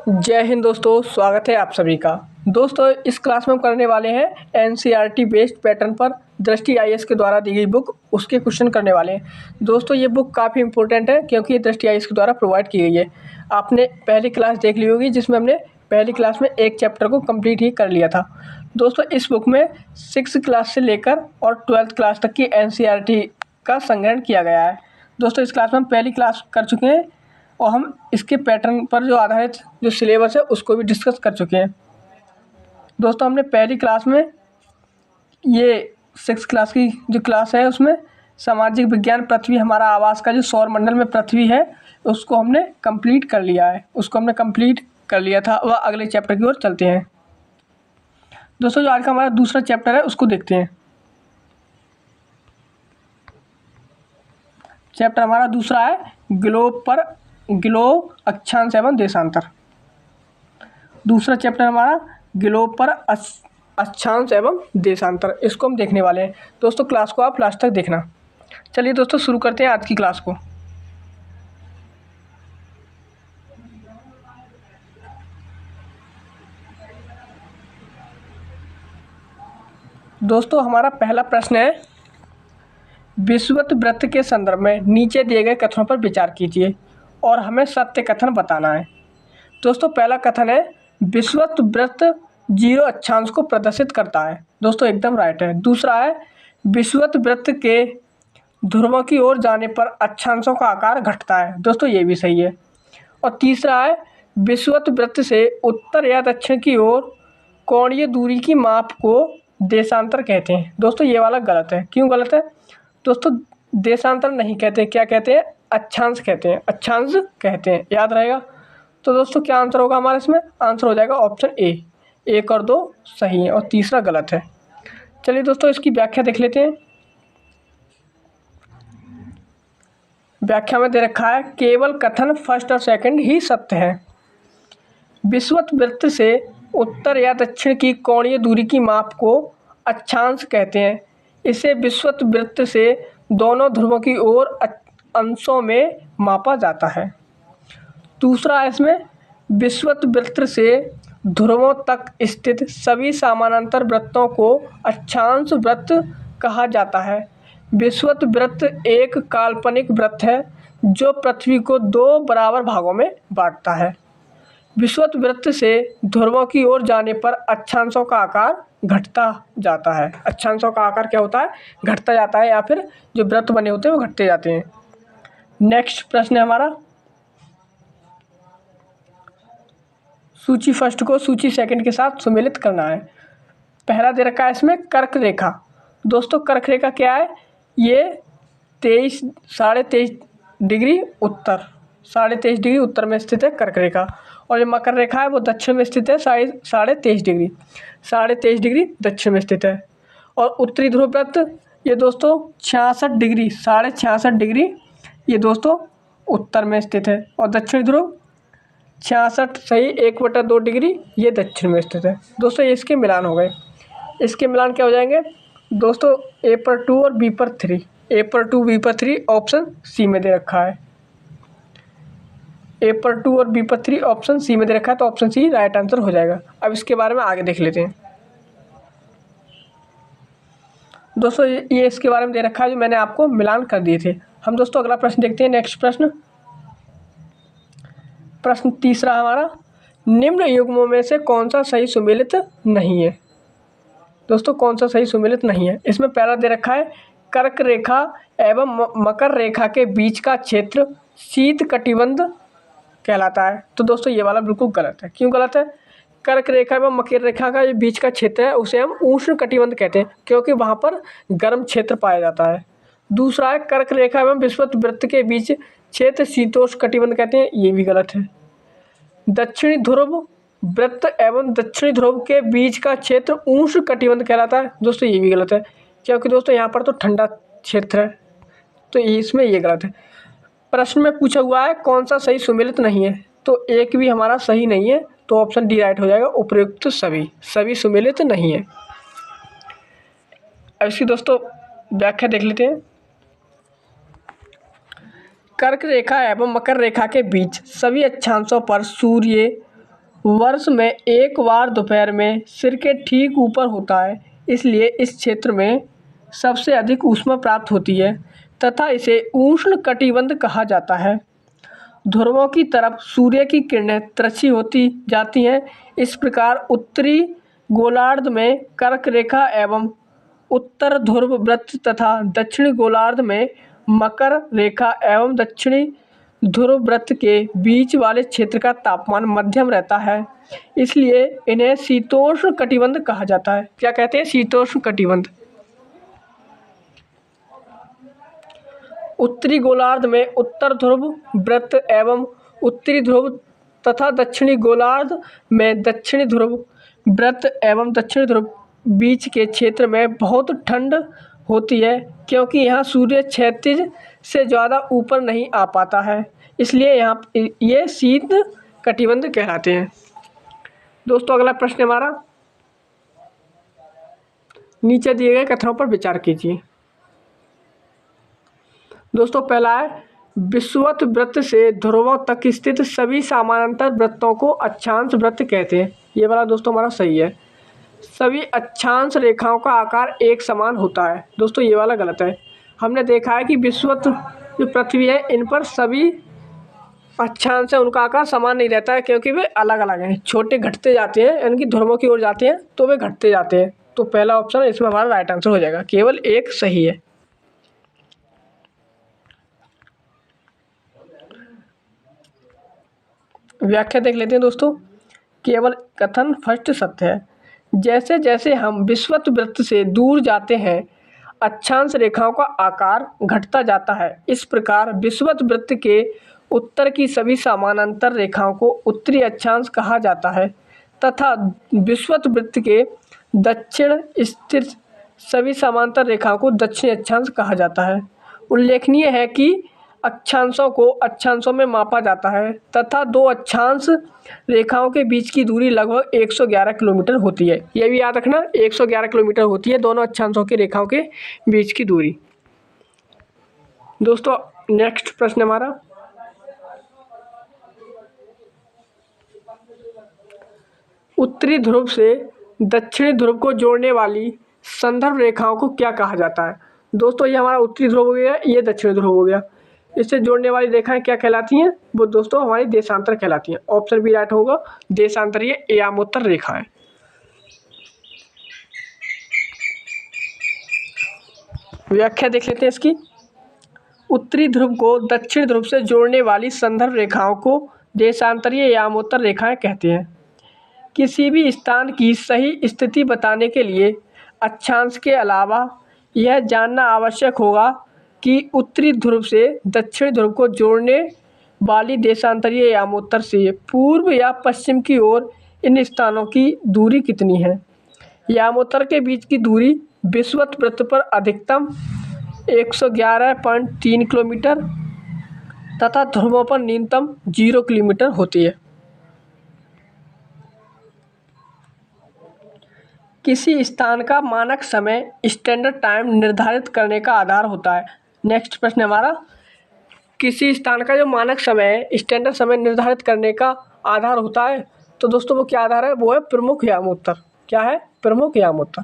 जय हिंद दोस्तों, स्वागत है आप सभी का। दोस्तों इस क्लास में हम करने वाले हैं एनसीईआरटी बेस्ड पैटर्न पर दृष्टि आईएएस के द्वारा दी गई बुक उसके क्वेश्चन करने वाले हैं। दोस्तों ये बुक काफ़ी इंपॉर्टेंट है क्योंकि ये दृष्टि आईएएस के द्वारा प्रोवाइड की गई है। आपने पहली क्लास देख ली होगी जिसमें हमने पहली क्लास में एक चैप्टर को कंप्लीट ही कर लिया था। दोस्तों इस बुक में 6th क्लास से लेकर और 12th क्लास तक की एनसीईआरटी का संग्रहण किया गया है। दोस्तों इस क्लास में हम पहली क्लास कर चुके हैं और हम इसके पैटर्न पर जो आधारित जो सिलेबस है उसको भी डिस्कस कर चुके हैं। दोस्तों हमने पहली क्लास में ये 6th क्लास की जो क्लास है उसमें सामाजिक विज्ञान पृथ्वी हमारा आवास का जो सौर मंडल में पृथ्वी है उसको हमने कंप्लीट कर लिया है। उसको हमने कंप्लीट कर लिया था। वह अगले चैप्टर की ओर चलते हैं। दोस्तों जो आज का हमारा दूसरा चैप्टर है उसको देखते हैं। चैप्टर हमारा दूसरा है ग्लोब अक्षांश एवं देशांतर। दूसरा चैप्टर हमारा ग्लोब पर अक्षांश एवं देशांतर, इसको हम देखने वाले हैं। दोस्तों क्लास को आप लास्ट तक देखना। चलिए दोस्तों शुरू करते हैं आज की क्लास को। दोस्तों हमारा पहला प्रश्न है, विषुवत वृत्त के संदर्भ में नीचे दिए गए कथनों पर विचार कीजिए और हमें सत्य कथन बताना है। दोस्तों पहला कथन है, विषुवत वृत्त 0 अक्षांश को प्रदर्शित करता है। दोस्तों एकदम राइट है। दूसरा है, विषुवत वृत्त के ध्रुवों की ओर जाने पर अक्षांशों का आकार घटता है। दोस्तों ये भी सही है। और तीसरा है, विषुवत वृत्त से उत्तर या दक्षिण की ओर कोणीय दूरी की माप को देशांतर कहते हैं। दोस्तों ये वाला गलत है। क्यों गलत है? दोस्तों देशांतर नहीं कहते, क्या कहते हैं? अक्षांश कहते हैं। अक्षांश कहते हैं, याद रहेगा। तो दोस्तों क्या आंसर होगा हमारा इसमें? आंसर हो जाएगा ऑप्शन ए। 1 और 2 सही है और तीसरा गलत है। चलिए दोस्तों इसकी व्याख्या देख लेते हैं। व्याख्या में दे रखा है, केवल कथन फर्स्ट और सेकंड ही सत्य है। विषुवत वृत्त से उत्तर या दक्षिण की कोणीय दूरी की माप को अक्षांश कहते हैं। इसे विषुवत वृत्त से दोनों ध्रुवों की ओर अंशों में मापा जाता है। दूसरा है इसमें, विषुवत वृत्त से ध्रुवों तक स्थित सभी समानांतर वृत्तों को अक्षांश वृत्त कहा जाता है। विषुवत वृत्त एक काल्पनिक वृत्त है जो पृथ्वी को 2 बराबर भागों में बांटता है। विषुवत वृत्त से ध्रुवों की ओर जाने पर अक्षांशों का आकार घटता जाता है। अक्षांशों का आकार क्या होता है? घटता जाता है, या फिर जो वृत्त बने होते हैं वो घटते जाते हैं। नेक्स्ट प्रश्न है हमारा, सूची फर्स्ट को सूची सेकंड के साथ सुमेलित करना है। पहला दे रखा है इसमें कर्क रेखा। दोस्तों कर्क रेखा क्या है? ये 23.5 डिग्री उत्तर, 23.5 डिग्री उत्तर में स्थित है कर्क रेखा। और जो मकर रेखा है वो दक्षिण में स्थित है, 23.5 डिग्री, 23.5 डिग्री दक्षिण में स्थित है। और उत्तरी ध्रुव वृत्त ये दोस्तों 66 डिग्री, 66.5 डिग्री ये दोस्तों उत्तर में स्थित है। और दक्षिण ध्रुव 66 सही 1/2 डिग्री ये दक्षिण में स्थित है। दोस्तों ये इसके मिलान हो गए। इसके मिलान क्या हो जाएंगे दोस्तों? ए पर 2 और बी पर 3, ए पर 2 बी पर 3 ऑप्शन सी में दे रखा है। ए पर 2 और बी पर 3 ऑप्शन सी में दे रखा है, तो ऑप्शन सी राइट आंसर हो जाएगा। अब इसके बारे में आगे देख लेते हैं। दोस्तों ये इसके बारे में दे रखा है जो मैंने आपको मिलान कर दिए थे। हम दोस्तों अगला प्रश्न देखते हैं। नेक्स्ट प्रश्न तीसरा हमारा, निम्न युग्मों में से कौन सा सही सुमेलित नहीं है? दोस्तों कौन सा सही सुमेलित नहीं है? इसमें पहला दे रखा है, कर्क रेखा एवं मकर रेखा के बीच का क्षेत्र शीत कटिबंध कहलाता है। तो दोस्तों ये वाला बिल्कुल गलत है। क्यों गलत है? कर्क रेखा एवं मकर रेखा का जो बीच का क्षेत्र है उसे हम उष्ण कटिबंध कहते हैं क्योंकि वहाँ पर गर्म क्षेत्र पाया जाता है। दूसरा है, कर्क रेखा एवं विषुवत वृत्त के बीच क्षेत्र शीतोष्ण कटिबंध कहते हैं, ये भी गलत है। दक्षिणी ध्रुव वृत्त एवं दक्षिणी ध्रुव के बीच का क्षेत्र उष्ण कटिबंध कहलाता है। दोस्तों ये भी गलत है क्योंकि दोस्तों यहाँ पर तो ठंडा क्षेत्र है, तो इसमें ये गलत है। प्रश्न में पूछा हुआ है कौन सा सही सुमेलित नहीं है, तो एक भी हमारा सही नहीं है, तो ऑप्शन डी राइट हो जाएगा। उपयुक्त सभी सुमेलित नहीं है। अब इसकी दोस्तों व्याख्या देख लेते हैं। कर्क रेखा एवं मकर रेखा के बीच सभी अक्षांशों पर सूर्य वर्ष में एक बार दोपहर में सिर के ठीक ऊपर होता है, इसलिए इस क्षेत्र में सबसे अधिक ऊष्मा प्राप्त होती है तथा इसे उष्ण कटिबंध कहा जाता है। ध्रुवों की तरफ सूर्य की किरणें तिरछी होती जाती हैं। इस प्रकार उत्तरी गोलार्ध में कर्क रेखा एवं उत्तर ध्रुव वृत्त तथा दक्षिणी गोलार्ध में मकर रेखा एवं दक्षिणी ध्रुव वृत्त के बीच वाले क्षेत्र का तापमान मध्यम रहता है, इसलिए इन्हें शीतोष्ण कटिबंध कहा जाता है। क्या कहते हैं? शीतोष्ण कटिबंध। उत्तरी गोलार्ध में उत्तर ध्रुव वृत्त एवं उत्तरी ध्रुव तथा दक्षिणी गोलार्ध में दक्षिणी ध्रुव वृत्त एवं दक्षिणी ध्रुव बीच के क्षेत्र में बहुत ठंड होती है, क्योंकि यहाँ सूर्य क्षैतिज से ज़्यादा ऊपर नहीं आ पाता है, इसलिए यहाँ ये शीत कटिबंध कहलाते हैं। दोस्तों अगला प्रश्न हमारा, नीचे दिए गए कथनों पर विचार कीजिए। दोस्तों पहला है, विषुवत वृत्त से ध्रुवों तक स्थित सभी समानांतर वृत्तों को अक्षांश वृत्त कहते हैं। ये वाला दोस्तों हमारा सही है। सभी अक्षांश रेखाओं का आकार एक समान होता है। दोस्तों ये वाला गलत है। हमने देखा है कि विषुवत जो पृथ्वी है इन पर सभी अक्षांश है उनका आकार समान नहीं रहता है, क्योंकि वे अलग अलग हैं। छोटे घटते जाते हैं, यानी कि ध्रुवों की ओर जाते हैं तो वे घटते जाते हैं। तो पहला ऑप्शन इसमें हमारा राइट आंसर हो जाएगा, केवल एक सही है। व्याख्या देख लेते हैं दोस्तों। केवल कथन फर्स्ट सत्य है। जैसे जैसे हम विषुवत वृत्त से दूर जाते हैं अक्षांश रेखाओं का आकार घटता जाता है। इस प्रकार विषुवत वृत्त के उत्तर की सभी समानांतर रेखाओं को उत्तरी अक्षांश कहा जाता है तथा विषुवत वृत्त के दक्षिण स्थित सभी समांतर रेखाओं को दक्षिणी अक्षांश कहा जाता है। उल्लेखनीय है कि अक्षांशों को अक्षांशों में मापा जाता है तथा दो अक्षांश रेखाओं के बीच की दूरी लगभग 111 किलोमीटर होती है। यह भी याद रखना, 111 किलोमीटर होती है दोनों अक्षांशों की रेखाओं के बीच की दूरी। दोस्तों नेक्स्ट प्रश्न हमारा, उत्तरी ध्रुव से दक्षिणी ध्रुव को जोड़ने वाली संदर्भ रेखाओं को क्या कहा जाता है? दोस्तों ये हमारा उत्तरी ध्रुव हो गया, ये दक्षिणी ध्रुव हो गया। इससे जोड़ने वाली रेखाएं क्या कहलाती हैं? वो दोस्तों हमारी देशांतर कहलाती हैं। ऑप्शन बी राइट होगा, देशांतरीय यामोत्तर रेखाएं। व्याख्या देख लेते हैं इसकी। उत्तरी ध्रुव को दक्षिण ध्रुव से जोड़ने वाली संदर्भ रेखाओं को देशांतरीय यामोत्तर रेखाएं कहते हैं। किसी भी स्थान की सही स्थिति बताने के लिए अक्षांश के अलावा यह जानना आवश्यक होगा कि उत्तरी ध्रुव से दक्षिण ध्रुव को जोड़ने वाली देशांतरीय यामोत्तर से पूर्व या पश्चिम की ओर इन स्थानों की दूरी कितनी है। यामोत्तर के बीच की दूरी विषुवत वृत्त पर अधिकतम 111.3 किलोमीटर तथा ध्रुवों पर न्यूनतम 0 किलोमीटर होती है। किसी स्थान का मानक समय स्टैंडर्ड टाइम निर्धारित करने का आधार होता है। नेक्स्ट प्रश्न हमारा, किसी स्थान का जो मानक समय है स्टैंडर्ड समय निर्धारित करने का आधार होता है, तो दोस्तों वो क्या आधार है? वो है प्रमुख यामोत्तर। क्या है? प्रमुख यामोत्तर।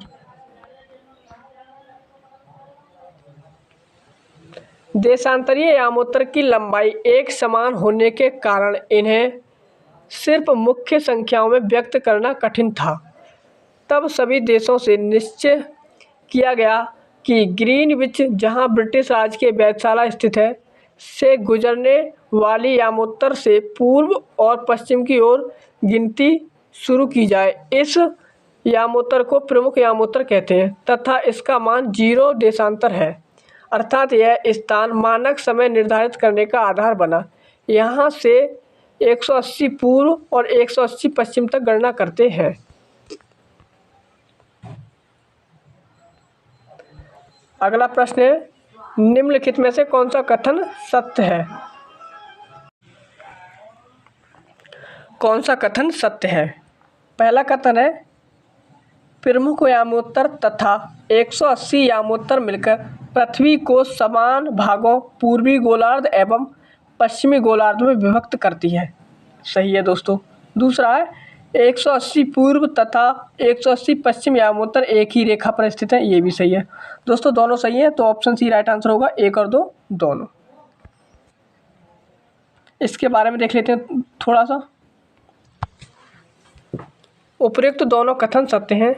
देशांतरीय यामोत्तर की लंबाई एक समान होने के कारण इन्हें सिर्फ मुख्य संख्याओं में व्यक्त करना कठिन था। तब सभी देशों से निश्चय किया गया कि ग्रीनविच, जहां ब्रिटिश राज के वेधशाला स्थित है, से गुजरने वाली यामोत्तर से पूर्व और पश्चिम की ओर गिनती शुरू की जाए। इस यामोत्तर को प्रमुख यामोत्तर कहते हैं तथा इसका मान 0 देशांतर है, अर्थात यह स्थान मानक समय निर्धारित करने का आधार बना। यहाँ से 180 पूर्व और 180 पश्चिम तक गणना करते हैं। अगला प्रश्न है, निम्नलिखित में से कौन सा कथन सत्य है? कौन सा कथन सत्य है? पहला कथन है, प्रमुख यामोत्तर तथा 180 यामोत्तर मिलकर पृथ्वी को समान भागों पूर्वी गोलार्ध एवं पश्चिमी गोलार्ध में विभक्त करती है। सही है दोस्तों। दूसरा है, 180 पूर्व तथा 180 पश्चिम यामोत्तर एक ही रेखा पर स्थित है, ये भी सही है। दोस्तों दोनों सही है, तो ऑप्शन सी राइट आंसर होगा, 1 और 2 दोनों। इसके बारे में देख लेते हैं थोड़ा सा। उपयुक्त दोनों कथन सत्य हैं।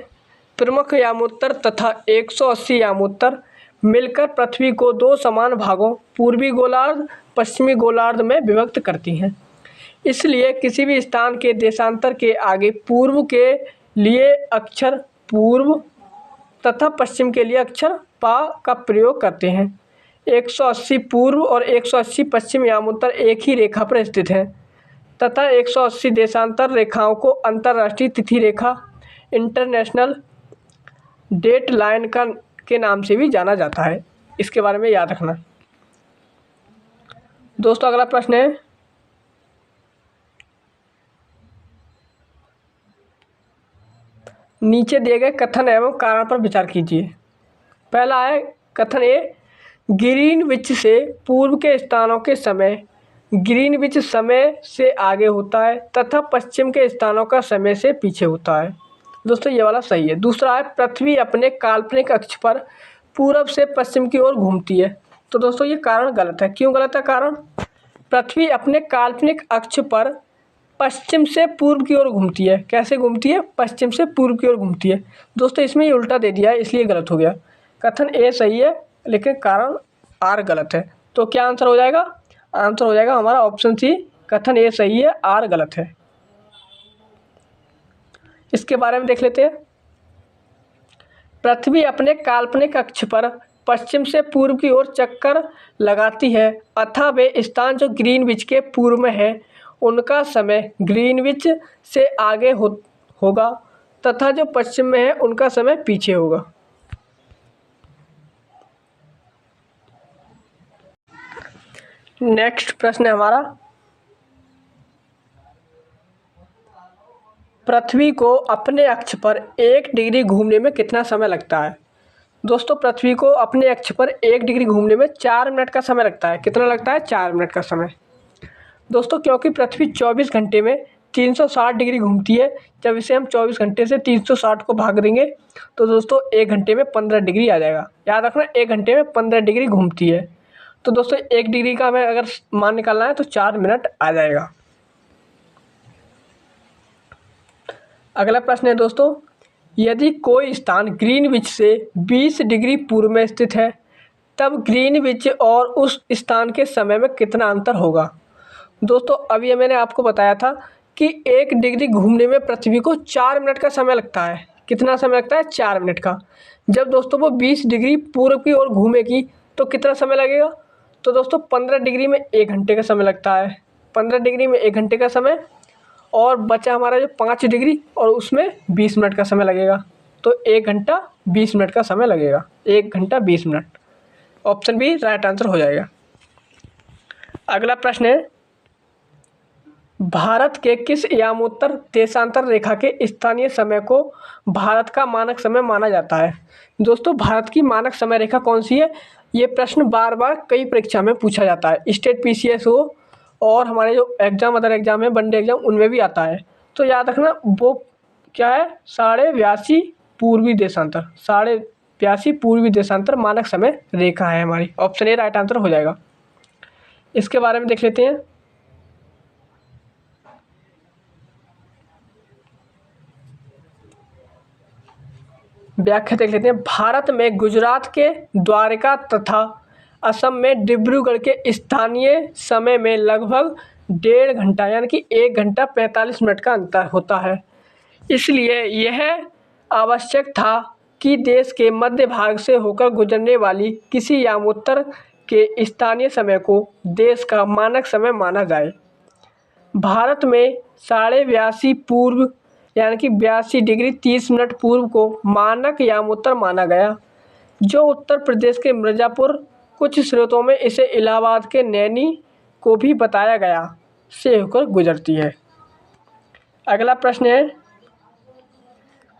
प्रमुख यामोत्तर तथा 180 यामोत्तर मिलकर पृथ्वी को दो समान भागों पूर्वी गोलार्ध पश्चिमी गोलार्ध में विभक्त करती हैं। इसलिए किसी भी स्थान के देशांतर के आगे पूर्व के लिए अक्षर पूर्व तथा पश्चिम के लिए अक्षर पा का प्रयोग करते हैं। 180 पूर्व और 180 पश्चिम यामोत्तर एक ही रेखा पर स्थित हैं तथा 180 देशांतर रेखाओं को अंतर्राष्ट्रीय तिथि रेखा इंटरनेशनल डेट लाइन के नाम से भी जाना जाता है। इसके बारे में याद रखना। दोस्तों अगला प्रश्न है, नीचे दिए गए कथन एवं कारण पर विचार कीजिए। पहला है कथन ए, ग्रीनविच से पूर्व के स्थानों के समय ग्रीनविच समय से आगे होता है तथा पश्चिम के स्थानों का समय से पीछे होता है। दोस्तों ये वाला सही है। दूसरा है, पृथ्वी अपने काल्पनिक अक्ष पर पूरब से पश्चिम की ओर घूमती है। तो दोस्तों ये कारण गलत है। क्यों गलत है कारण? पृथ्वी अपने काल्पनिक अक्ष पर पश्चिम से पूर्व की ओर घूमती है। कैसे घूमती है? पश्चिम से पूर्व की ओर घूमती है। दोस्तों इसमें ये उल्टा दे दिया है, इसलिए गलत हो गया। कथन ए सही है लेकिन कारण आर गलत है। तो क्या आंसर हो जाएगा? आंसर हो जाएगा हमारा ऑप्शन सी, कथन ए सही है, आर गलत है। इसके बारे में देख लेते हैं। पृथ्वी अपने काल्पनिक अक्ष पर पश्चिम से पूर्व की ओर चक्कर लगाती है अतः वे स्थान जो ग्रीनविच के पूर्व में है उनका समय ग्रीनविच से आगे होगा तथा जो पश्चिम में है उनका समय पीछे होगा। नेक्स्ट प्रश्न है हमारा, पृथ्वी को अपने अक्ष पर 1 डिग्री घूमने में कितना समय लगता है? दोस्तों पृथ्वी को अपने अक्ष पर 1 डिग्री घूमने में 4 मिनट का समय लगता है। कितना लगता है? 4 मिनट का समय। दोस्तों क्योंकि पृथ्वी 24 घंटे में 360 डिग्री घूमती है, जब इसे हम 24 घंटे से 360 को भाग देंगे तो दोस्तों 1 घंटे में 15 डिग्री आ जाएगा। याद रखना 1 घंटे में 15 डिग्री घूमती है। तो दोस्तों 1 डिग्री का हमें अगर मान निकालना है तो 4 मिनट आ जाएगा। अगला प्रश्न है दोस्तों, यदि कोई स्थान ग्रीनविच से 20 डिग्री पूर्व में स्थित है तब ग्रीनविच और उस स्थान के समय में कितना अंतर होगा? दोस्तों अब ये मैंने आपको बताया था कि 1 डिग्री घूमने में पृथ्वी को 4 मिनट का समय लगता है। कितना समय लगता है? 4 मिनट का। जब दोस्तों वो 20 डिग्री पूर्व की ओर घूमेगी तो कितना समय लगेगा? तो दोस्तों 15 डिग्री में 1 घंटे का समय लगता है। 15 डिग्री में 1 घंटे का समय और बचा हमारा जो 5 डिग्री और उसमें 20 मिनट का समय लगेगा। तो 1 घंटा 20 मिनट का समय लगेगा। 1 घंटा 20 मिनट। ऑप्शन बी राइट आंसर हो जाएगा। अगला प्रश्न है, भारत के किस यामोत्तर देशांतर रेखा के स्थानीय समय को भारत का मानक समय माना जाता है? दोस्तों भारत की मानक समय रेखा कौन सी है? ये प्रश्न बार बार कई परीक्षा में पूछा जाता है। स्टेट PCS हो और हमारे जो एग्ज़ाम अदर एग्ज़ाम है वनडे एग्ज़ाम उनमें भी आता है। तो याद रखना वो क्या है? 82.5 पूर्वी देशांतर। 82.5 पूर्वी देशांतर मानक समय रेखा है हमारी। ऑप्शन ए राइट आंसर हो जाएगा। इसके बारे में देख लेते हैं। व्याख्या देख लेते हैं। भारत में गुजरात के द्वारका तथा असम में डिब्रूगढ़ के स्थानीय समय में लगभग 1.5 घंटा यानी कि 1 घंटा 45 मिनट का अंतर होता है। इसलिए यह आवश्यक था कि देश के मध्य भाग से होकर गुजरने वाली किसी यामोत्तर के स्थानीय समय को देश का मानक समय माना जाए। भारत में 82.5 पूर्व यानी कि 82 डिग्री 30 मिनट पूर्व को मानक यामोत्तर माना गया, जो उत्तर प्रदेश के मिर्ज़ापुर, कुछ स्रोतों में इसे इलाहाबाद के नैनी को भी बताया गया से होकर गुजरती है। अगला प्रश्न है,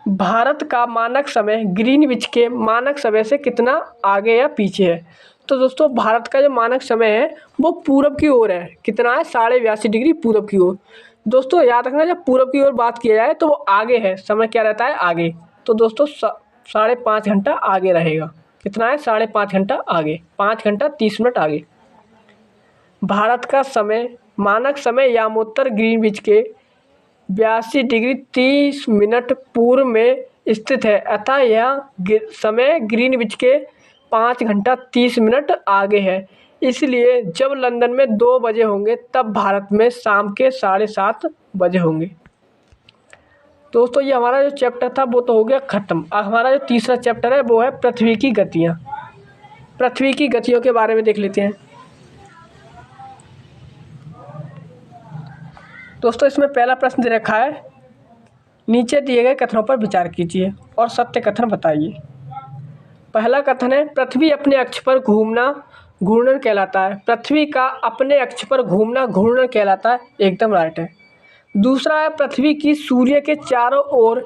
भारत का मानक समय ग्रीनविच के मानक समय से कितना आगे या पीछे है? तो दोस्तों भारत का जो मानक समय है वो पूरब की ओर है। कितना है? 82.5 डिग्री पूरब की ओर, दोस्तों याद रखना, जब पूरब की ओर बात किया जाए तो वो आगे है, समय क्या रहता है, आगे। तो दोस्तों 5.5 घंटा आगे रहेगा। कितना है, 5.5 घंटा आगे, 5 घंटा 30 मिनट आगे। भारत का समय मानक समय यामोत्तर ग्रीनविच के 82 डिग्री 30 मिनट पूर्व में स्थित है, अतः यह समय ग्रीनविच के 5 घंटा 30 मिनट आगे है। इसलिए जब लंदन में 2 बजे होंगे तब भारत में शाम के 7:30 बजे होंगे। दोस्तों ये हमारा जो चैप्टर था वो तो हो गया ख़त्म। अब हमारा जो तीसरा चैप्टर है वो है पृथ्वी की गतियाँ। पृथ्वी की गतियों के बारे में देख लेते हैं। दोस्तों इसमें पहला प्रश्न दे रखा है, नीचे दिए गए कथनों पर विचार कीजिए और सत्य कथन बताइए। पहला कथन है, पृथ्वी अपने अक्ष पर घूमना घूर्णन कहलाता है। पृथ्वी का अपने अक्ष पर घूमना घूर्णन कहलाता है, एकदम राइट है। दूसरा है, पृथ्वी की सूर्य के चारों ओर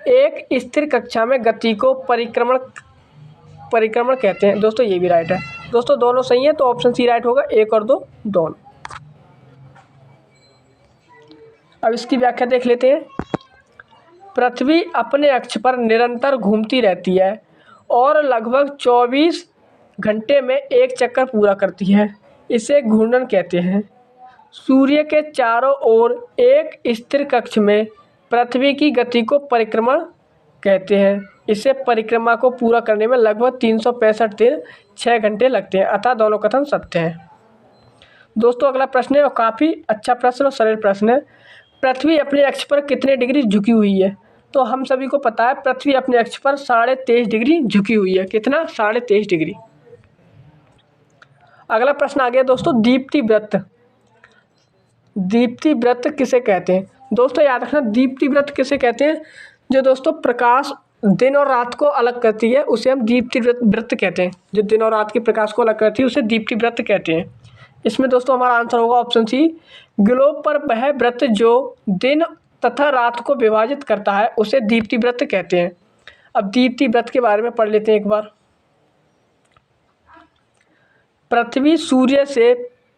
एक स्थिर कक्षा में गति को परिक्रमण कहते हैं। दोस्तों ये भी राइट है। दोस्तों दोनों सही है, तो ऑप्शन सी राइट होगा, 1 और 2 दोनों। अब इसकी व्याख्या देख लेते हैं। पृथ्वी अपने अक्ष पर निरंतर घूमती रहती है और लगभग 24 घंटे में एक चक्कर पूरा करती है, इसे घूर्णन कहते हैं। सूर्य के चारों ओर एक स्थिर कक्ष में पृथ्वी की गति को परिक्रमण कहते हैं। इसे परिक्रमा को पूरा करने में लगभग 365 दिन 6 घंटे लगते हैं, अतः दोनों कथन सत्य हैं। दोस्तों अगला प्रश्न है और काफ़ी अच्छा प्रश्न और सरल प्रश्न है। पृथ्वी अपने अक्ष पर कितने डिग्री झुकी हुई है? तो हम सभी को पता है पृथ्वी अपने अक्ष पर 23.5 डिग्री झुकी हुई है। कितना? 23.5 डिग्री। अगला प्रश्न आ गया दोस्तों, दीप्ति वृत्त। दीप्ति वृत्त किसे कहते हैं? दोस्तों याद रखना, दीप्ति वृत्त किसे कहते हैं? जो दोस्तों प्रकाश दिन और रात को अलग करती है उसे हम दीप्ति वृत्त कहते हैं। जो दिन और रात के प्रकाश को अलग करती है उसे दीप्ति वृत्त कहते हैं। इसमें दोस्तों हमारा आंसर होगा ऑप्शन सी, ग्लोब पर वह वृत्त जो दिन तथा रात को विभाजित करता है उसे दीप्ति वृत्त कहते हैं। अब दीप्ति वृत्त के बारे में पढ़ लेते हैं एक बार। पृथ्वी सूर्य से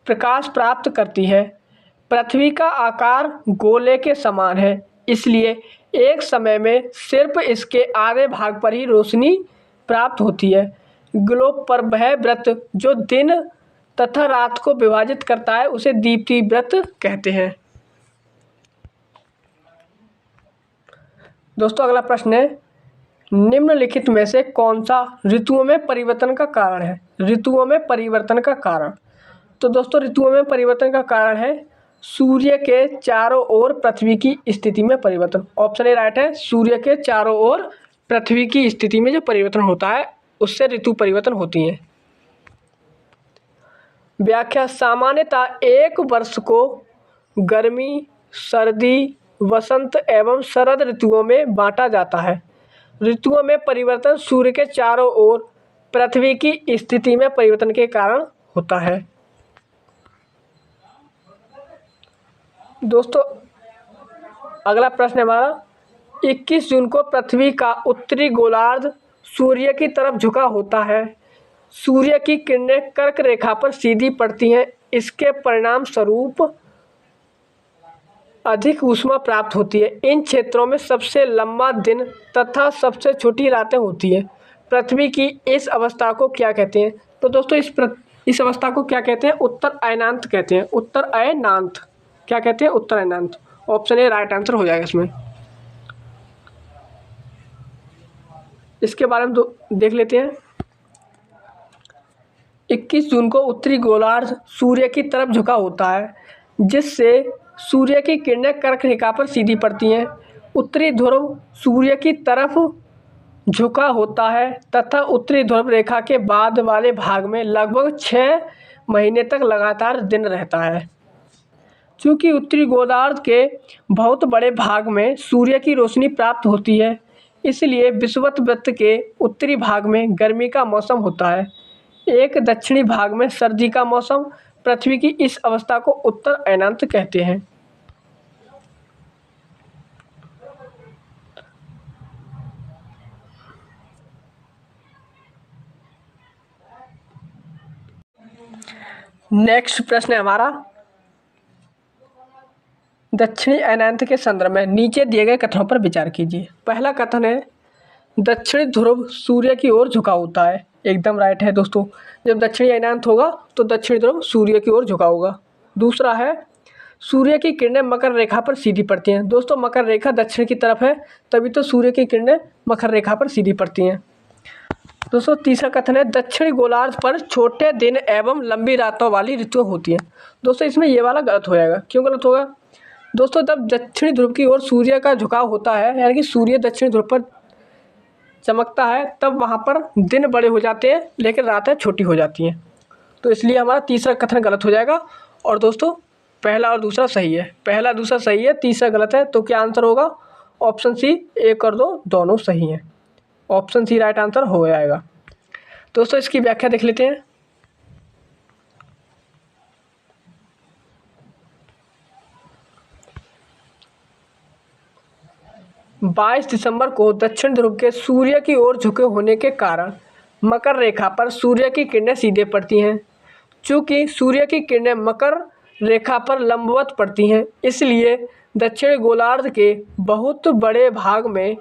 प्रकाश प्राप्त करती है। पृथ्वी का आकार गोले के समान है, इसलिए एक समय में सिर्फ इसके आधे भाग पर ही रोशनी प्राप्त होती है। ग्लोब पर वह वृत्त जो दिन तथा रात को विभाजित करता है उसे दीप्ति वृत्त कहते हैं। दोस्तों अगला प्रश्न है, निम्नलिखित में से कौन सा ऋतुओं में परिवर्तन का कारण है? ऋतुओं में परिवर्तन का कारण। तो दोस्तों ऋतुओं में परिवर्तन का कारण है सूर्य के चारों ओर पृथ्वी की स्थिति में परिवर्तन। ऑप्शन ए राइट है, सूर्य के चारों ओर पृथ्वी की स्थिति में जो परिवर्तन होता है उससे ऋतु परिवर्तन होती है। व्याख्या, सामान्यतः एक वर्ष को गर्मी, सर्दी, वसंत एवं शरद ऋतुओं में बांटा जाता है। ऋतुओं में परिवर्तन सूर्य के चारों ओर पृथ्वी की स्थिति में परिवर्तन के कारण होता है। दोस्तों अगला प्रश्न है हमारा, 21 जून को पृथ्वी का उत्तरी गोलार्ध सूर्य की तरफ झुका होता है। सूर्य की किरणें कर्क रेखा पर सीधी पड़ती हैं, इसके परिणाम स्वरूप अधिक ऊष्मा प्राप्त होती है। इन क्षेत्रों में सबसे लंबा दिन तथा सबसे छोटी रातें होती हैं। पृथ्वी की इस अवस्था को क्या कहते हैं? तो दोस्तों इस अवस्था को क्या कहते हैं? उत्तर अयनांत कहते हैं। उत्तर अयनांत क्या कहते हैं? उत्तर अयनांत। ऑप्शन ए राइट आंसर हो जाएगा इसमें। इसके बारे में देख लेते हैं। 21 जून को उत्तरी गोलार्ध सूर्य की तरफ झुका होता है, जिससे सूर्य की किरणें कर्क रेखा पर सीधी पड़ती हैं। उत्तरी ध्रुव सूर्य की तरफ झुका होता है तथा उत्तरी ध्रुव रेखा के बाद वाले भाग में लगभग 6 महीने तक लगातार दिन रहता है। चूँकि उत्तरी गोलार्ध के बहुत बड़े भाग में सूर्य की रोशनी प्राप्त होती है, इसलिए विषुवत वृत्त के उत्तरी भाग में गर्मी का मौसम होता है। एक दक्षिणी भाग में सर्दी का मौसम। पृथ्वी की इस अवस्था को उत्तर अयनांत कहते हैं। नेक्स्ट प्रश्न है हमारा, दक्षिणी अयनांत के संदर्भ में नीचे दिए गए कथनों पर विचार कीजिए। पहला कथन है दक्षिणी ध्रुव सूर्य की ओर झुका होता है। एकदम राइट है दोस्तों, जब दक्षिणी अयनांत होगा तो दक्षिणी ध्रुव सूर्य की ओर झुका होगा। दूसरा है सूर्य की किरणें मकर रेखा पर सीधी पड़ती हैं। दोस्तों मकर रेखा दक्षिण की तरफ है, तभी तो सूर्य की किरणें मकर रेखा पर सीधी पड़ती हैं। दोस्तों तीसरा कथन है दक्षिणी गोलार्ध पर छोटे दिन एवं लंबी रातों वाली ऋतुएं होती हैं। दोस्तों इसमें ये वाला गलत हो जाएगा। क्यों गलत होगा? दोस्तों जब दक्षिणी ध्रुव की ओर सूर्य का झुकाव होता है, यानी कि सूर्य दक्षिणी ध्रुव पर चमकता है, तब वहाँ पर दिन बड़े हो जाते हैं लेकिन रातें छोटी हो जाती हैं। तो इसलिए हमारा तीसरा कथन गलत हो जाएगा। और दोस्तों पहला और दूसरा सही है, पहला दूसरा सही है, तीसरा गलत है। तो क्या आंसर होगा? ऑप्शन सी, 1 और 2 दोनों सही हैं। ऑप्शन सी राइट आंसर हो जाएगा। दोस्तों इसकी व्याख्या देख लेते हैं। बाईस दिसंबर को दक्षिण ध्रुव के सूर्य की ओर झुके होने के कारण मकर रेखा पर सूर्य की किरणें सीधे पड़ती हैं। चूँकि सूर्य की किरणें मकर रेखा पर लंबवत पड़ती हैं, इसलिए दक्षिणी गोलार्ध के बहुत बड़े भाग में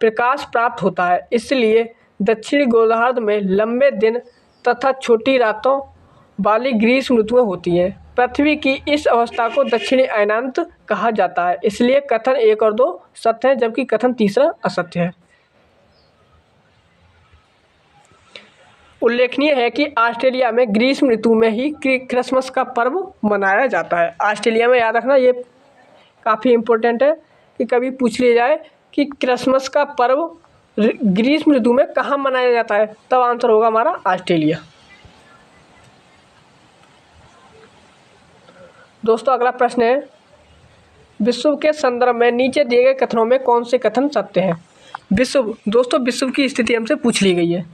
प्रकाश प्राप्त होता है। इसलिए दक्षिणी गोलार्ध में लंबे दिन तथा छोटी रातों वाली ग्रीष्म ऋतुएं होती हैं। पृथ्वी की इस अवस्था को दक्षिणी अयनांत कहा जाता है। इसलिए कथन 1 और 2 सत्य है, जबकि कथन तीसरा असत्य है। उल्लेखनीय है कि ऑस्ट्रेलिया में ग्रीष्म ऋतु में ही क्रिसमस का पर्व मनाया जाता है। ऑस्ट्रेलिया में, याद रखना, ये काफ़ी इम्पोर्टेंट है कि कभी पूछ लिया जाए कि क्रिसमस का पर्व ग्रीष्म ऋतु में कहाँ मनाया जाता है, तब आंसर होगा हमारा ऑस्ट्रेलिया। दोस्तों अगला प्रश्न है विश्व के संदर्भ में नीचे दिए गए कथनों में कौन से कथन सत्य हैं? विश्व, दोस्तों विश्व की स्थिति हमसे पूछ ली गई है।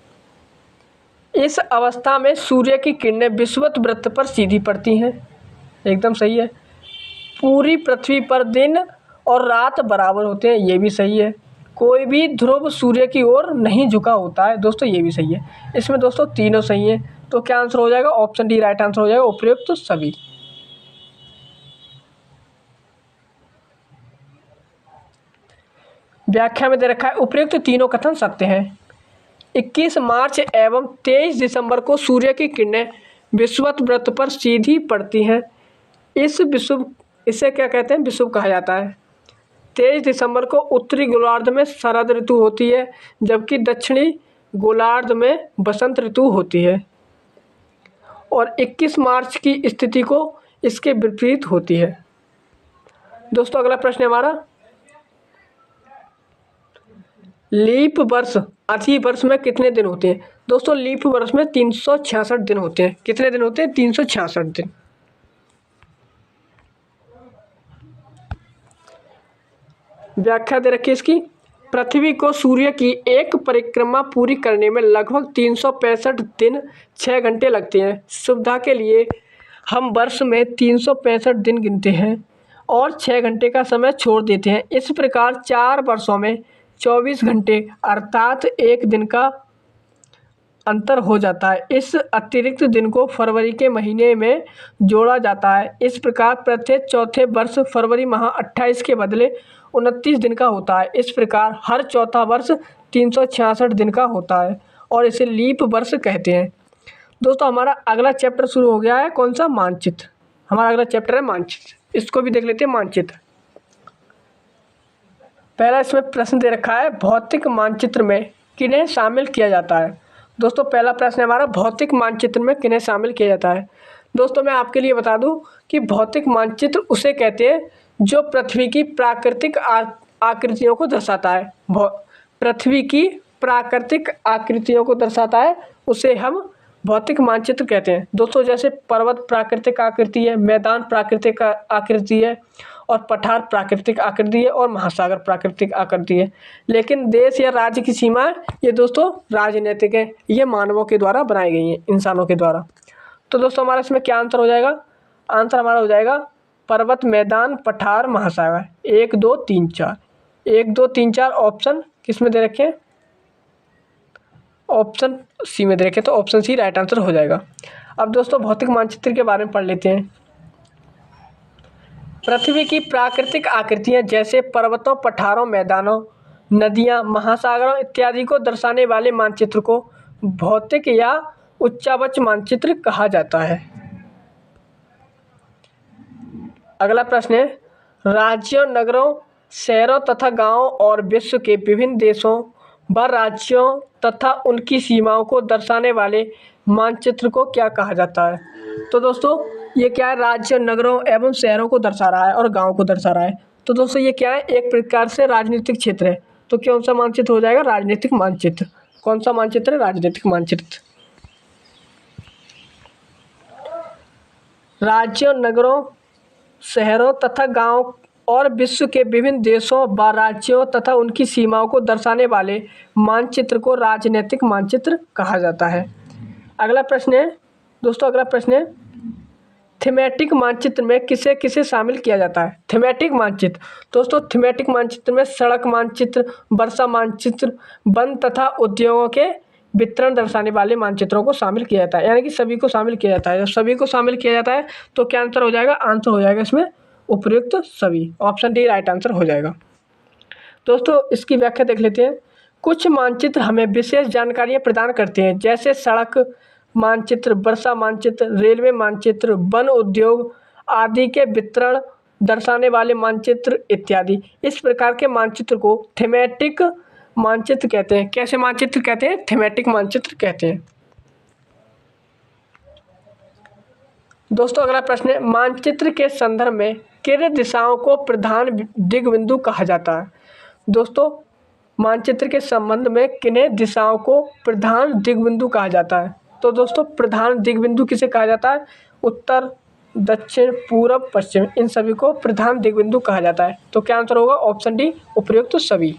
इस अवस्था में सूर्य की किरणें विषुवत वृत्त पर सीधी पड़ती हैं। एकदम सही है। पूरी पृथ्वी पर दिन और रात बराबर होते हैं। ये भी सही है। कोई भी ध्रुव सूर्य की ओर नहीं झुका होता है। दोस्तों ये भी सही है। इसमें दोस्तों तीनों सही हैं। तो क्या आंसर हो जाएगा? ऑप्शन डी राइट आंसर हो जाएगा, उपयुक्त तो सभी। व्याख्या में दे रखा है उपयुक्त तीनों कथन सत्य हैं। 21 मार्च एवं 23 दिसंबर को सूर्य की किरणें विषुवत वृत्त पर सीधी पड़ती हैं। इसे क्या कहते हैं? विषुव कहा जाता है। 23 दिसंबर को उत्तरी गोलार्ध में शरद ऋतु होती है, जबकि दक्षिणी गोलार्ध में बसंत ऋतु होती है। और 21 मार्च की स्थिति को इसके विपरीत होती है। दोस्तों अगला प्रश्न है हमारा लीप वर्ष अति वर्ष में कितने दिन होते हैं? दोस्तों लीप वर्ष में 366 दिन होते हैं। कितने दिन होते हैं? 366 दिन। व्याख्या दे रखी है इसकी। पृथ्वी को सूर्य की एक परिक्रमा पूरी करने में लगभग 365 दिन 6 घंटे लगते हैं। सुविधा के लिए हम वर्ष में 365 दिन गिनते हैं और 6 घंटे का समय छोड़ देते हैं। इस प्रकार 4 वर्षों में 24 घंटे अर्थात 1 दिन का अंतर हो जाता है। इस अतिरिक्त दिन को फरवरी के महीने में जोड़ा जाता है। इस प्रकार प्रत्येक चौथे वर्ष फरवरी माह 28 के बदले 29 दिन का होता है। इस प्रकार हर चौथा वर्ष 366 दिन का होता है और इसे लीप वर्ष कहते हैं। दोस्तों हमारा अगला चैप्टर शुरू हो गया है। कौन सा? मानचित्र। हमारा अगला चैप्टर है मानचित्र। इसको भी देख लेते हैं। मानचित्र पहला इसमें प्रश्न दे रखा है भौतिक मानचित्र में किन्हें शामिल किया जाता है? दोस्तों पहला प्रश्न है हमारा भौतिक मानचित्र में किन्हें शामिल किया जाता है? दोस्तों मैं आपके लिए बता दूं कि भौतिक मानचित्र उसे कहते हैं जो पृथ्वी की प्राकृतिक आकृतियों को दर्शाता है। पृथ्वी की प्राकृतिक आकृतियों को दर्शाता है, उसे हम भौतिक मानचित्र कहते हैं। दोस्तों जैसे पर्वत प्राकृतिक आकृति है, मैदान प्राकृतिक आकृति है और पठार प्राकृतिक आकृति है और महासागर प्राकृतिक आकृति है। लेकिन देश या राज्य की सीमाएं ये दोस्तों राजनीतिक है, ये मानवों के द्वारा बनाई गई हैं, इंसानों के द्वारा। तो दोस्तों हमारा इसमें क्या आंसर हो जाएगा? आंसर हमारा हो जाएगा पर्वत, मैदान, पठार, महासागर। 1 2 3 4 1 2 3 4 ऑप्शन किस में दे रखे हैं? ऑप्शन सी में दे रखे, तो ऑप्शन सी राइट आंसर हो जाएगा। अब दोस्तों भौतिक मानचित्र के बारे में पढ़ लेते हैं। पृथ्वी की प्राकृतिक आकृतियाँ जैसे पर्वतों, पठारों, मैदानों, नदियाँ, महासागरों इत्यादि को दर्शाने वाले मानचित्र को भौतिक या उच्चावच मानचित्र कहा जाता है। अगला प्रश्न है, राज्यों, नगरों, शहरों तथा गांवों और विश्व के विभिन्न देशों व राज्यों तथा उनकी सीमाओं को दर्शाने वाले मानचित्र को क्या कहा जाता है? तो दोस्तों ये क्या है, राज्य, नगरों एवं शहरों को दर्शा रहा है और गाँव को दर्शा रहा है। तो दोस्तों ये क्या है, एक प्रकार से राजनीतिक क्षेत्र है। तो कौन सा मानचित्र हो जाएगा? राजनीतिक मानचित्र। कौन सा मानचित्र है? राजनीतिक मानचित्र। राज्यों, नगरों, शहरों तथा गांव और विश्व के विभिन्न देशों व राज्यों तथा उनकी सीमाओं को दर्शाने वाले मानचित्र को राजनीतिक मानचित्र कहा जाता है। अगला प्रश्न है दोस्तों, अगला प्रश्न है, थीमेटिक मानचित्र में किसे किसे शामिल किया जाता है? थीमेटिक मानचित्र दोस्तों, थीमेटिक मानचित्र में सड़क मानचित्र, वर्षा मानचित्र, वन तथा उद्योगों के वितरण दर्शाने वाले मानचित्रों को शामिल किया जाता है, यानी कि सभी को शामिल किया जाता है। जब सभी को शामिल किया जाता है तो क्या आंसर हो जाएगा? आंसर हो जाएगा इसमें उपयुक्त सभी। ऑप्शन डी राइट आंसर हो जाएगा। दोस्तों इसकी व्याख्या देख लेते हैं। कुछ मानचित्र हमें विशेष जानकारियाँ प्रदान करते हैं, जैसे सड़क मानचित्र, वर्षा मानचित्र, रेलवे मानचित्र, वन उद्योग आदि के वितरण दर्शाने वाले मानचित्र इत्यादि। इस प्रकार के मानचित्र को थीमेटिक मानचित्र कहते हैं। कैसे मानचित्र कहते हैं? थीमेटिक मानचित्र कहते हैं। दोस्तों अगला प्रश्न है, मानचित्र के संदर्भ में किन दिशाओं को प्रधान दिग्बिंदु कहा जाता है? दोस्तों मानचित्र के संबंध में किन दिशाओं को प्रधान दिग्बिंदु कहा जाता है? तो दोस्तों प्रधान दिग्बिंदु किसे कहा जाता है? उत्तर, दक्षिण, पूरब, पश्चिम, इन सभी को प्रधान दिग्बिंदु कहा जाता है। तो क्या आंसर होगा? ऑप्शन डी उपयुक्त सभी।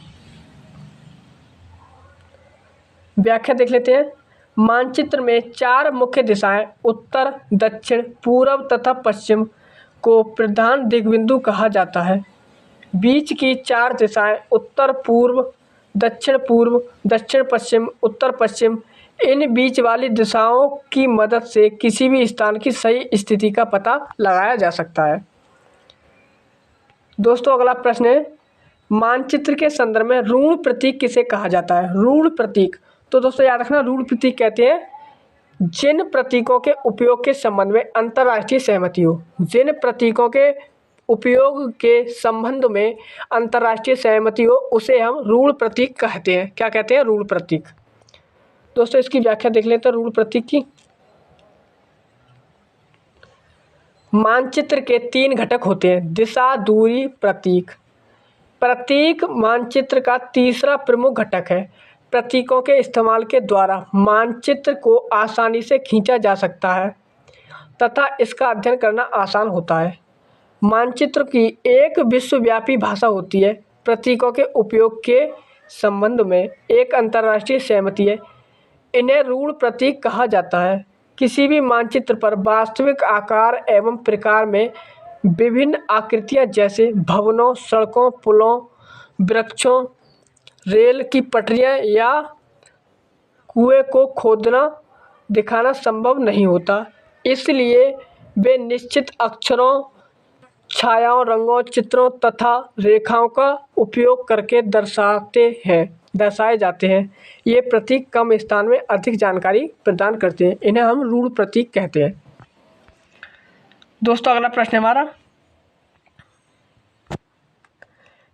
व्याख्या देख लेते हैं। मानचित्र में 4 मुख्य दिशाएं उत्तर, दक्षिण, पूरब तथा पश्चिम को प्रधान दिग्बिंदु कहा जाता है। बीच की 4 दिशाएं उत्तर पूर्व, दक्षिण पूर्व, दक्षिण पश्चिम, उत्तर पश्चिम, इन बीच वाली दिशाओं की मदद से किसी भी स्थान की सही स्थिति का पता लगाया जा सकता है। दोस्तों अगला प्रश्न है, मानचित्र के संदर्भ में ऋण प्रतीक किसे कहा जाता है? ऋण प्रतीक, तो दोस्तों याद रखना, ऋण प्रतीक कहते हैं जिन प्रतीकों के उपयोग के संबंध में अंतर्राष्ट्रीय सहमति हो। जिन प्रतीकों के उपयोग के संबंध में अंतर्राष्ट्रीय सहमति हो उसे हम ऋण प्रतीक कहते हैं। क्या कहते हैं? ऋण प्रतीक। दोस्तों इसकी व्याख्या देख लेते हैं ऋण प्रतीक की। मानचित्र के 3 घटक होते हैं, दिशा, दूरी, प्रतीक। प्रतीक मानचित्र का तीसरा प्रमुख घटक है। प्रतीकों के इस्तेमाल के द्वारा मानचित्र को आसानी से खींचा जा सकता है तथा इसका अध्ययन करना आसान होता है। मानचित्र की एक विश्वव्यापी भाषा होती है। प्रतीकों के उपयोग के संबंध में एक अंतर्राष्ट्रीय सहमति है। इन्हें ऋण प्रतीक कहा जाता है। किसी भी मानचित्र पर वास्तविक आकार एवं प्रकार में विभिन्न आकृतियां जैसे भवनों, सड़कों, पुलों, वृक्षों, रेल की पटरियां या कुएं को खोदना दिखाना संभव नहीं होता। इसलिए वे निश्चित अक्षरों, छायाओं, रंगों, चित्रों तथा रेखाओं का उपयोग करके दर्शाए जाते हैं। ये प्रतीक कम स्थान में अधिक जानकारी प्रदान करते हैं। इन्हें हम ऋण प्रतीक कहते हैं। दोस्तों अगला प्रश्न हमारा,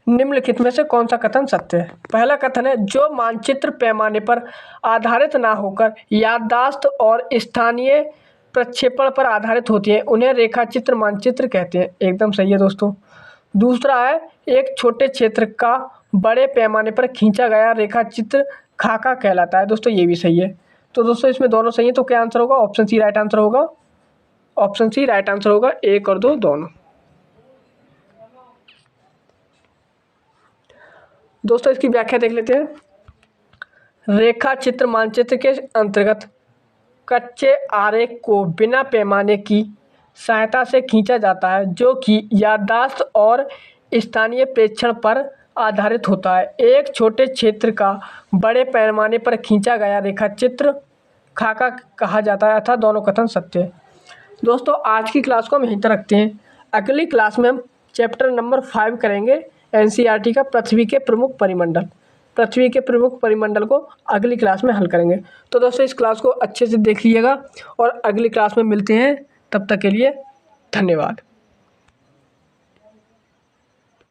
निम्नलिखित में से कौन सा कथन सत्य है? पहला कथन है, जो मानचित्र पैमाने पर आधारित ना होकर याददाश्त और स्थानीय प्रक्षेपण पर आधारित होती है उन्हें रेखाचित्र मानचित्र कहते हैं। एकदम सही है दोस्तों। दूसरा है, एक छोटे क्षेत्र का बड़े पैमाने पर खींचा गया रेखाचित्र खाका कहलाता है। दोस्तों ये भी सही है। तो दोस्तों इसमें दोनों सही है, तो क्या आंसर होगा? ऑप्शन सी राइट आंसर होगा। ऑप्शन सी राइट आंसर होगा, 1 और 2 दोनों। दोस्तों इसकी व्याख्या देख लेते हैं। रेखाचित्र मानचित्र के अंतर्गत कच्चे आरेख को बिना पैमाने की सहायता से खींचा जाता है जो कि याददाश्त और स्थानीय प्रेक्षण पर आधारित होता है। एक छोटे क्षेत्र का बड़े पैमाने पर खींचा गया रेखाचित्र खाका कहा जाता है, अर्थात दोनों कथन सत्य है। दोस्तों आज की क्लास को हम यहीं तक रखते हैं। अगली क्लास में हम चैप्टर नंबर 5 करेंगे एनसीईआरटी का पृथ्वी के प्रमुख परिमंडल। पृथ्वी के प्रमुख परिमंडल को अगली क्लास में हल करेंगे। तो दोस्तों इस क्लास को अच्छे से देख लीजिएगा और अगली क्लास में मिलते हैं। तब तक के लिए धन्यवाद।